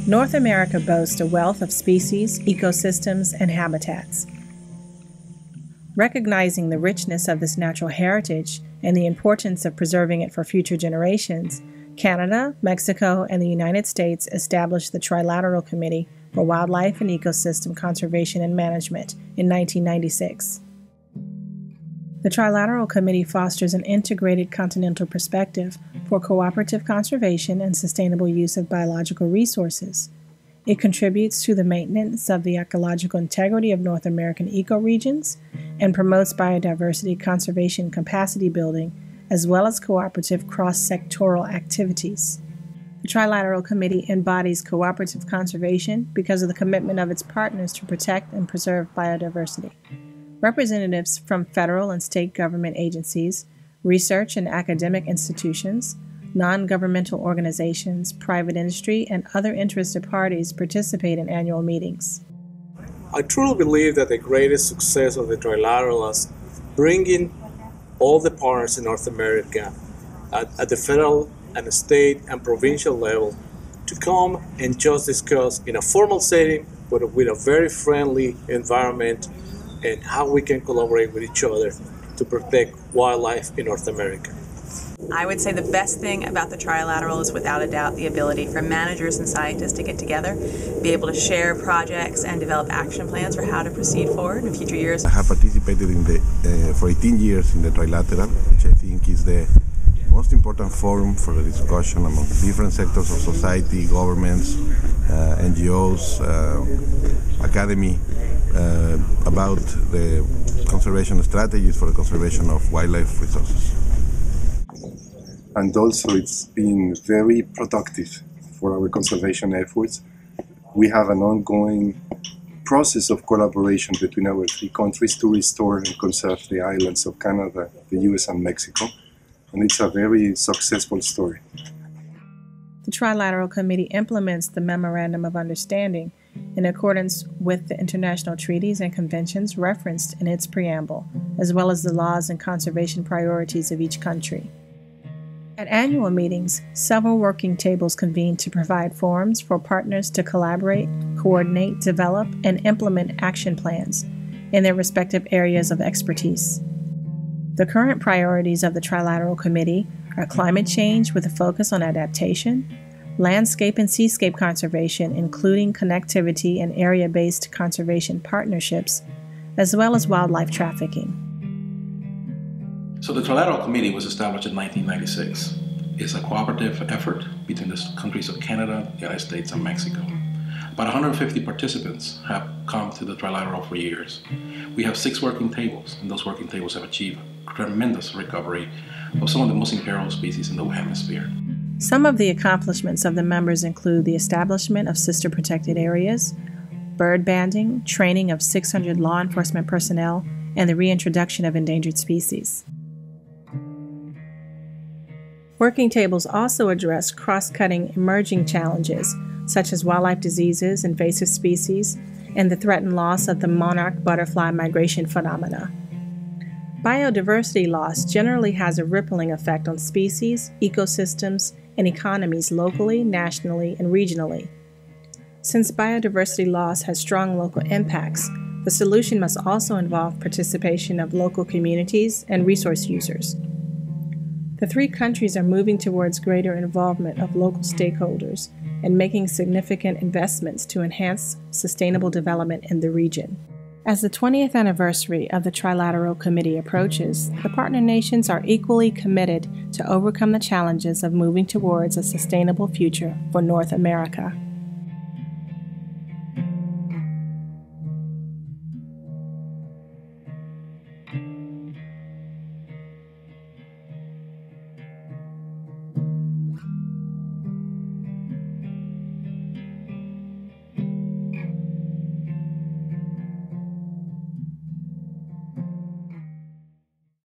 North America boasts a wealth of species, ecosystems, and habitats. Recognizing the richness of this natural heritage and the importance of preserving it for future generations, Canada, Mexico, and the United States established the Trilateral Committee for Wildlife and Ecosystem Conservation and Management in 1996. The Trilateral Committee fosters an integrated continental perspective for cooperative conservation and sustainable use of biological resources. It contributes to the maintenance of the ecological integrity of North American ecoregions and promotes biodiversity conservation capacity building, as well as cooperative cross-sectoral activities. The Trilateral Committee embodies cooperative conservation because of the commitment of its partners to protect and preserve biodiversity. Representatives from federal and state government agencies, research and academic institutions, non-governmental organizations, private industry, and other interested parties participate in annual meetings. I truly believe that the greatest success of the Trilateral is bringing all the partners in North America at the federal and state and provincial level to come and just discuss in a formal setting, but with a very friendly environment, and how we can collaborate with each other to protect wildlife in North America. I would say the best thing about the Trilateral is without a doubt the ability for managers and scientists to get together, be able to share projects and develop action plans for how to proceed forward in future years. I have participated for 18 years in the Trilateral, which I think is the most important forum for the discussion among different sectors of society, governments, NGOs, academy, about the conservation strategies for the conservation of wildlife resources. And also it's been very productive for our conservation efforts. We have an ongoing process of collaboration between our three countries to restore and conserve the islands of Canada, the US, and Mexico. And it's a very successful story. The Trilateral Committee implements the Memorandum of Understanding in accordance with the international treaties and conventions referenced in its preamble, as well as the laws and conservation priorities of each country. At annual meetings, several working tables convene to provide forums for partners to collaborate, coordinate, develop, and implement action plans in their respective areas of expertise. The current priorities of the Trilateral Committee are climate change with a focus on adaptation, landscape and seascape conservation, including connectivity and area-based conservation partnerships, as well as wildlife trafficking. So the Trilateral Committee was established in 1996. It's a cooperative effort between the countries of Canada, the United States, and Mexico. About 150 participants have come to the Trilateral for years. We have 6 working tables, and those working tables have achieved tremendous recovery of some of the most imperiled species in the hemisphere. Some of the accomplishments of the members include the establishment of sister protected areas, bird banding, training of 600 law enforcement personnel, and the reintroduction of endangered species. Working tables also address cross-cutting emerging challenges, such as wildlife diseases, invasive species, and the threatened loss of the monarch butterfly migration phenomena. Biodiversity loss generally has a rippling effect on species, ecosystems, and economies locally, nationally, and regionally. Since biodiversity loss has strong local impacts, the solution must also involve participation of local communities and resource users. The 3 countries are moving towards greater involvement of local stakeholders and making significant investments to enhance sustainable development in the region. As the 20th anniversary of the Trilateral Committee approaches, the partner nations are equally committed to overcome the challenges of moving towards a sustainable future for North America.